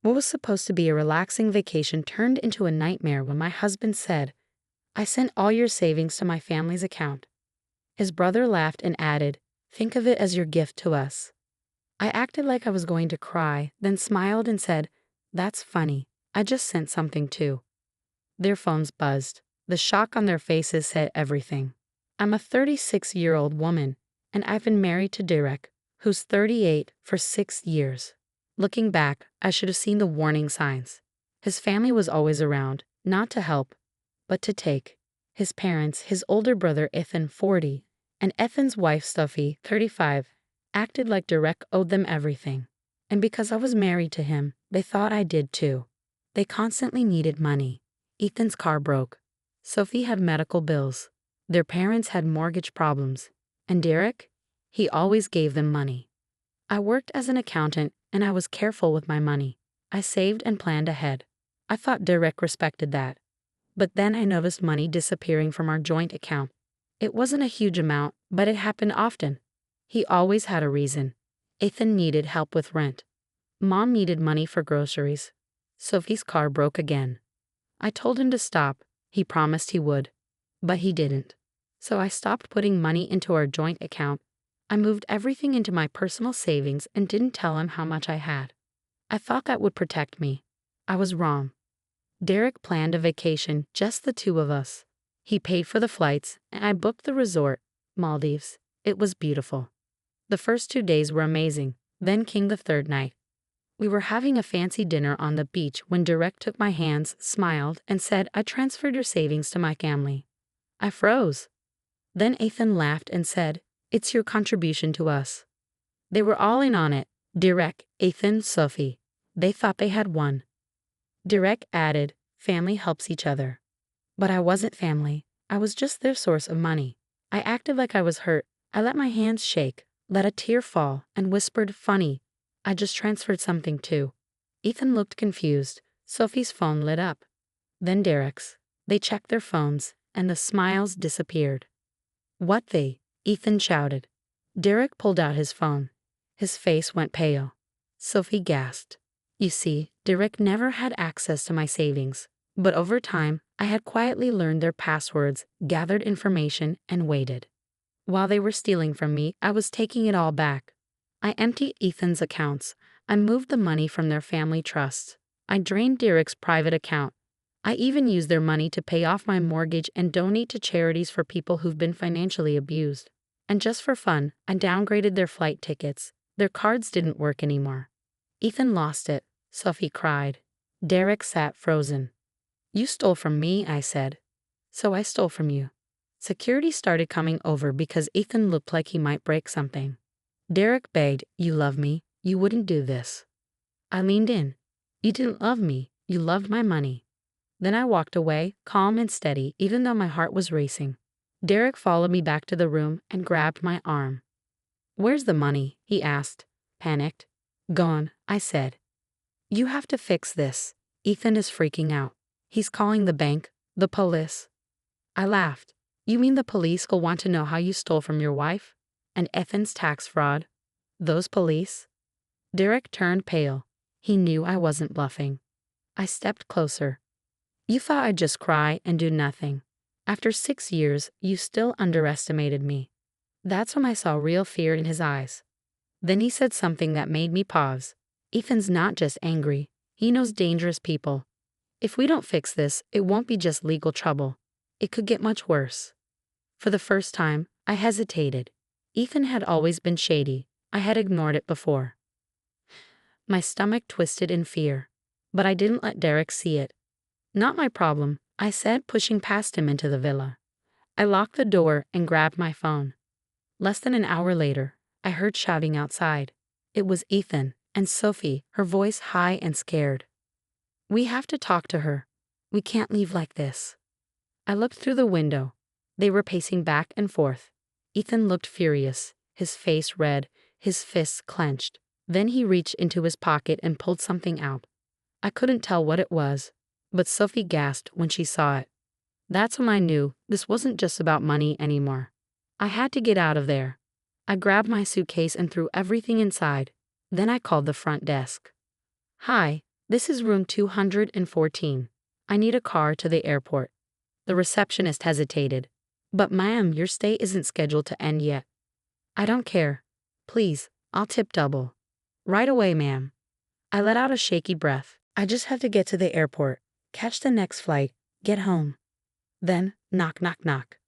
What was supposed to be a relaxing vacation turned into a nightmare when my husband said, "I sent all your savings to my family's account." His brother laughed and added, "Think of it as your gift to us." I acted like I was going to cry, then smiled and said, "That's funny. I just sent something too." Their phones buzzed. The shock on their faces said everything. I'm a 36-year-old woman, and I've been married to Derek, who's 38, for 6 years. Looking back, I should have seen the warning signs. His family was always around, not to help, but to take. His parents, his older brother Ethan, 40, and Ethan's wife Sophie, 35, acted like Derek owed them everything. And because I was married to him, they thought I did too. They constantly needed money. Ethan's car broke. Sophie had medical bills. Their parents had mortgage problems. And Derek? He always gave them money. I worked as an accountant, and I was careful with my money. I saved and planned ahead. I thought Derek respected that. But then I noticed money disappearing from our joint account. It wasn't a huge amount, but it happened often. He always had a reason. Ethan needed help with rent. Mom needed money for groceries. Sophie's car broke again. I told him to stop. He promised he would. But he didn't. So I stopped putting money into our joint account. I moved everything into my personal savings and didn't tell him how much I had. I thought that would protect me. I was wrong. Derek planned a vacation, just the two of us. He paid for the flights, and I booked the resort, Maldives. It was beautiful. The first 2 days were amazing, then came the third night. We were having a fancy dinner on the beach when Derek took my hands, smiled, and said, "I transferred your savings to my family." I froze. Then Ethan laughed and said, "It's your contribution to us." They were all in on it. Derek, Ethan, Sophie. They thought they had won. Derek added, "Family helps each other." But I wasn't family. I was just their source of money. I acted like I was hurt. I let my hands shake, let a tear fall, and whispered, "Funny. I just transferred something too." Ethan looked confused. Sophie's phone lit up. Then Derek's. They checked their phones, and the smiles disappeared. "What they?" Ethan shouted. Derek pulled out his phone. His face went pale. Sophie gasped. You see, Derek never had access to my savings, but over time, I had quietly learned their passwords, gathered information, and waited. While they were stealing from me, I was taking it all back. I emptied Ethan's accounts. I moved the money from their family trusts. I drained Derek's private account. I even used their money to pay off my mortgage and donate to charities for people who've been financially abused. And just for fun, I downgraded their flight tickets. Their cards didn't work anymore. Ethan lost it. Sophie cried. Derek sat frozen. "You stole from me," I said. "So I stole from you." Security started coming over because Ethan looked like he might break something. Derek begged, "You love me. You wouldn't do this." I leaned in. "You didn't love me. You loved my money." Then I walked away, calm and steady, even though my heart was racing. Derek followed me back to the room and grabbed my arm. "Where's the money?" he asked, panicked. "Gone," I said. "You have to fix this. Ethan is freaking out. He's calling the bank, the police." I laughed. "You mean the police will want to know how you stole from your wife? And Ethan's tax fraud? Those police?" Derek turned pale. He knew I wasn't bluffing. I stepped closer. "You thought I'd just cry and do nothing. After 6 years, you still underestimated me." That's when I saw real fear in his eyes. Then he said something that made me pause. "Ethan's not just angry. He knows dangerous people. If we don't fix this, it won't be just legal trouble. It could get much worse." For the first time, I hesitated. Ethan had always been shady. I had ignored it before. My stomach twisted in fear, but I didn't let Derek see it. "Not my problem," I said, pushing past him into the villa. I locked the door and grabbed my phone. Less than an hour later, I heard shouting outside. It was Ethan and Sophie, her voice high and scared. "We have to talk to her. We can't leave like this." I looked through the window. They were pacing back and forth. Ethan looked furious, his face red, his fists clenched. Then he reached into his pocket and pulled something out. I couldn't tell what it was, but Sophie gasped when she saw it. That's when I knew this wasn't just about money anymore. I had to get out of there. I grabbed my suitcase and threw everything inside. Then I called the front desk. "Hi, This is room 214. I need a car to the airport. The receptionist hesitated. But ma'am, your stay isn't scheduled to end yet. I don't care. Please, I'll tip double. Right away, ma'am. I let out a shaky breath. I just have to get to the airport, catch the next flight, get home. Then, knock, knock, knock.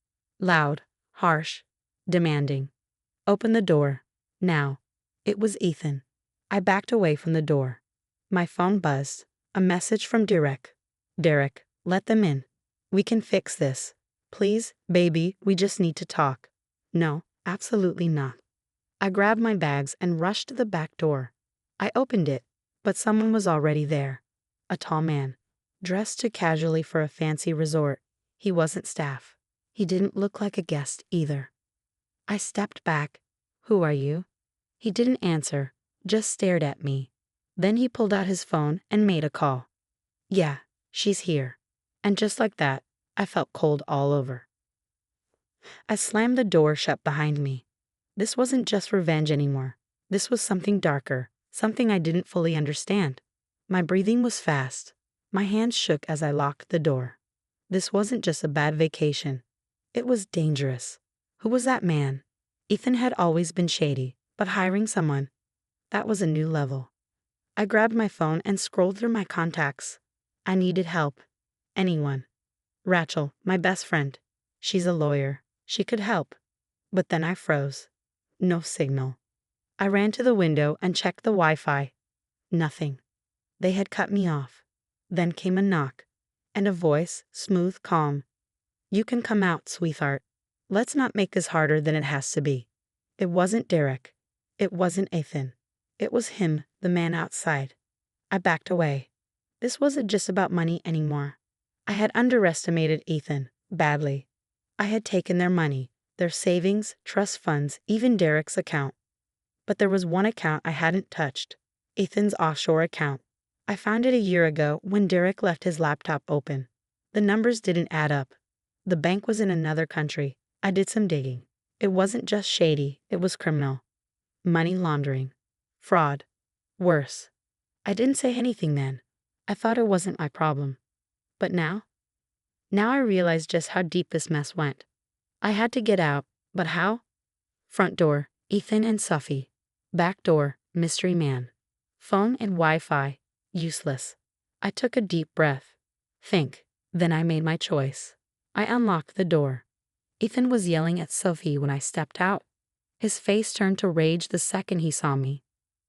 Loud, harsh, demanding. Open the door. Now. It was Ethan. I backed away from the door. My phone buzzed. A message from Derek. Derek, let them in. We can fix this. Please, baby, we just need to talk. No, absolutely not. I grabbed my bags and rushed to the back door. I opened it, but someone was already there. A tall man, dressed too casually for a fancy resort. He wasn't staff. He didn't look like a guest either. I stepped back. Who are you? He didn't answer, just stared at me. Then he pulled out his phone and made a call. Yeah, she's here. And just like that, I felt cold all over. I slammed the door shut behind me. This wasn't just revenge anymore. This was something darker, something I didn't fully understand. My breathing was fast. My hands shook as I locked the door. This wasn't just a bad vacation. It was dangerous. Who was that man? Ethan had always been shady, but hiring someone, that was a new level. I grabbed my phone and scrolled through my contacts. I needed help. Anyone. Rachel, my best friend. She's a lawyer. She could help. But then I froze. No signal. I ran to the window and checked the Wi-Fi. Nothing. They had cut me off. Then came a knock. And a voice, smooth, calm. You can come out, sweetheart. Let's not make this harder than it has to be. It wasn't Derek. It wasn't Ethan. It was him, the man outside. I backed away. This wasn't just about money anymore. I had underestimated Ethan, badly. I had taken their money, their savings, trust funds, even Derek's account. But there was one account I hadn't touched. Ethan's offshore account. I found it a year ago when Derek left his laptop open. The numbers didn't add up. The bank was in another country. I did some digging. It wasn't just shady, it was criminal. Money laundering. Fraud. Worse. I didn't say anything then. I thought it wasn't my problem. But now? Now I realized just how deep this mess went. I had to get out, but how? Front door, Ethan and Sophie. Back door, mystery man. Phone and Wi-Fi, useless. I took a deep breath. Think. Then I made my choice. I unlocked the door. Ethan was yelling at Sophie when I stepped out. His face turned to rage the second he saw me.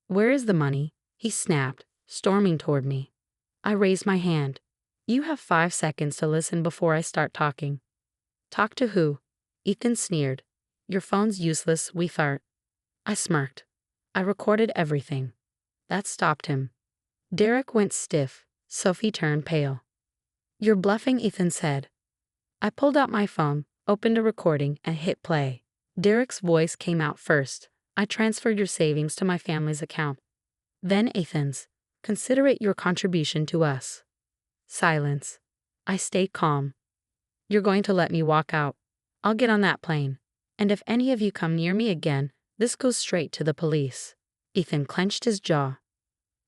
Where is the money? He snapped, storming toward me. I raised my hand. You have 5 seconds to listen before I start talking. Talk to who? Ethan sneered. Your phone's useless, sweetheart. I smirked. I recorded everything. That stopped him. Derek went stiff. Sophie turned pale. You're bluffing, Ethan said. I pulled out my phone, opened a recording, and hit play. Derek's voice came out first. I transferred your savings to my family's account. Then Ethan's. Consider it your contribution to us. Silence. I stayed calm. You're going to let me walk out. I'll get on that plane. And if any of you come near me again, this goes straight to the police. Ethan clenched his jaw.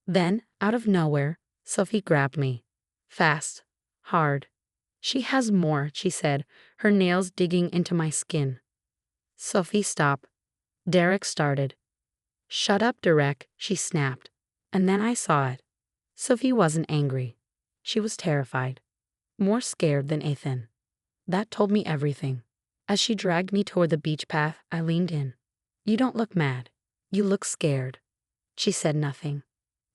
Then, out of nowhere, Sophie grabbed me. Fast. Hard. She has more, she said, her nails digging into my skin. Sophie, stop. Derek started. Shut up, Derek, she snapped. And then I saw it. Sophie wasn't angry. She was terrified. More scared than Ethan. That told me everything. As she dragged me toward the beach path, I leaned in. You don't look mad. You look scared. She said nothing.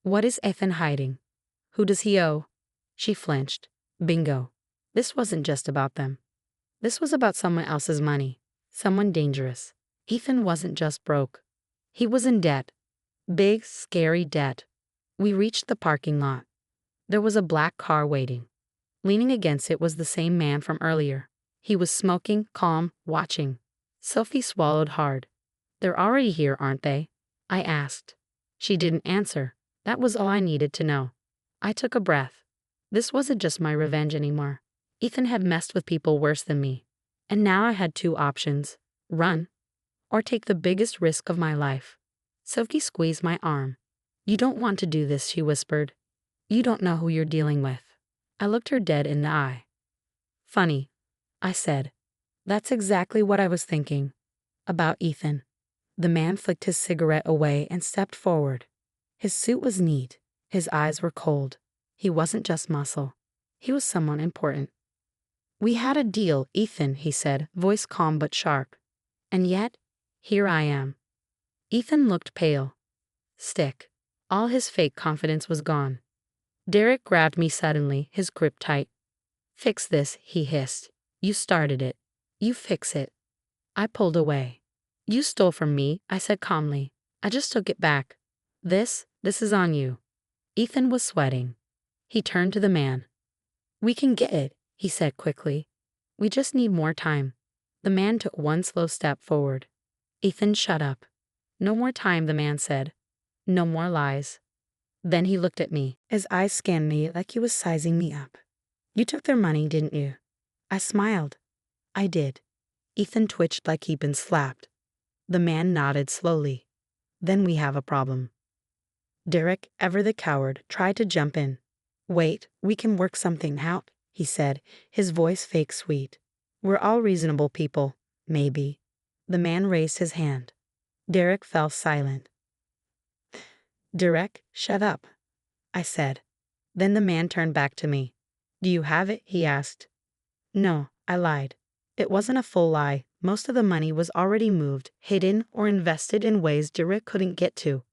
What is Ethan hiding? Who does he owe? She flinched. Bingo. This wasn't just about them. This was about someone else's money. Someone dangerous. Ethan wasn't just broke. He was in debt. Big, scary debt. We reached the parking lot. There was a black car waiting. Leaning against it was the same man from earlier. He was smoking, calm, watching. Sophie swallowed hard. They're already here, aren't they? I asked. She didn't answer. That was all I needed to know. I took a breath. This wasn't just my revenge anymore. Ethan had messed with people worse than me. And now I had 2 options. Run. Or take the biggest risk of my life. Sophie squeezed my arm. You don't want to do this, she whispered. You don't know who you're dealing with. I looked her dead in the eye. Funny, I said. That's exactly what I was thinking. About Ethan. The man flicked his cigarette away and stepped forward. His suit was neat. His eyes were cold. He wasn't just muscle. He was someone important. We had a deal, Ethan, he said, voice calm but sharp. And yet, here I am. Ethan looked pale. Stick. All his fake confidence was gone. Derek grabbed me suddenly, his grip tight. Fix this, he hissed. You started it. You fix it. I pulled away. You stole from me, I said calmly. I just took it back. This is on you. Ethan was sweating. He turned to the man. We can get it, he said quickly. We just need more time. The man took one slow step forward. Ethan, shut up. No more time, the man said. No more lies. Then he looked at me. His eyes scanned me like he was sizing me up. You took their money, didn't you? I smiled. I did. Ethan twitched like he'd been slapped. The man nodded slowly. Then we have a problem. Derek, ever the coward, tried to jump in. Wait, we can work something out, he said, his voice fake sweet. We're all reasonable people, maybe. The man raised his hand. Derek fell silent. Derek, shut up, I said. Then the man turned back to me. Do you have it? He asked. No, I lied. It wasn't a full lie. Most of the money was already moved, hidden, or invested in ways Derek couldn't get to.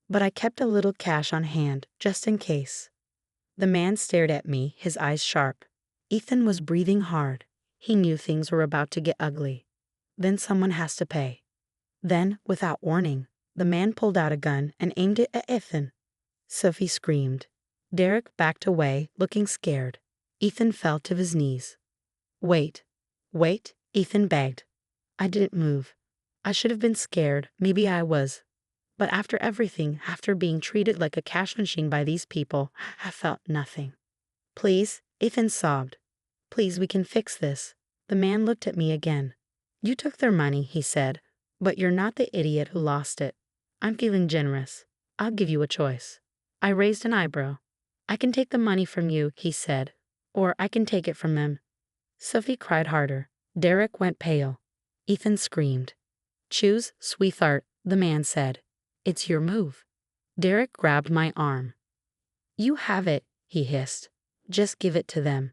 But I kept a little cash on hand, just in case. The man stared at me, his eyes sharp. Ethan was breathing hard. He knew things were about to get ugly. Then someone has to pay. Then, without warning, the man pulled out a gun and aimed it at Ethan. Sophie screamed. Derek backed away, looking scared. Ethan fell to his knees. Wait, Ethan begged. I didn't move. I should have been scared, maybe I was. But after everything, after being treated like a cash machine by these people, I felt nothing. Please, Ethan sobbed. Please, we can fix this. The man looked at me again. You took their money, he said, but you're not the idiot who lost it. I'm feeling generous. I'll give you a choice. I raised an eyebrow. I can take the money from you, he said, or I can take it from them. Sophie cried harder. Derek went pale. Ethan screamed. Choose, sweetheart, the man said. It's your move. Derek grabbed my arm. You have it, he hissed. Just give it to them.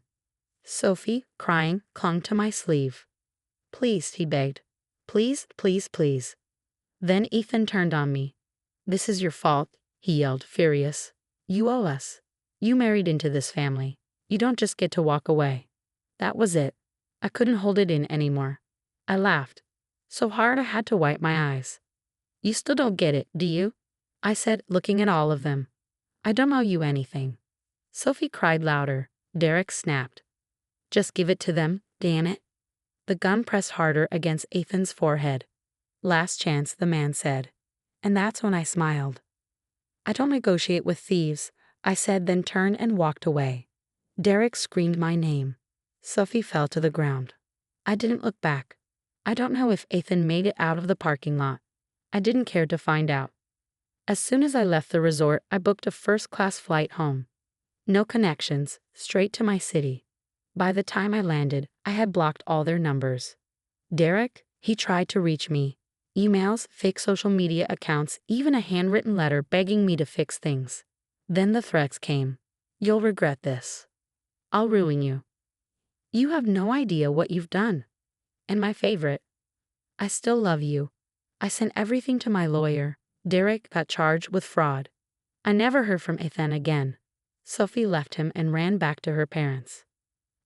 Sophie, crying, clung to my sleeve. Please, he begged. Please, please, please. Then Ethan turned on me. This is your fault, he yelled, furious. You owe us. You married into this family. You don't just get to walk away. That was it. I couldn't hold it in anymore. I laughed. So hard I had to wipe my eyes. You still don't get it, do you? I said, looking at all of them. I don't owe you anything. Sophie cried louder. Derek snapped. Just give it to them, damn it. The gun pressed harder against Ethan's forehead. Last chance, the man said. And that's when I smiled. I don't negotiate with thieves, I said, then turned and walked away. Derek screamed my name. Sophie fell to the ground. I didn't look back. I don't know if Ethan made it out of the parking lot. I didn't care to find out. As soon as I left the resort, I booked a first-class flight home. No connections, straight to my city. By the time I landed, I had blocked all their numbers. Derek, he tried to reach me. Emails, fake social media accounts, even a handwritten letter begging me to fix things. Then the threats came. You'll regret this. I'll ruin you. You have no idea what you've done. And my favorite, I still love you. I sent everything to my lawyer. Derek got charged with fraud. I never heard from Ethan again. Sophie left him and ran back to her parents.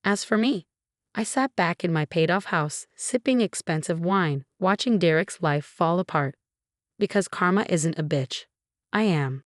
As for me, I sat back in my paid-off house, sipping expensive wine, watching Derek's life fall apart. Because karma isn't a bitch. I am.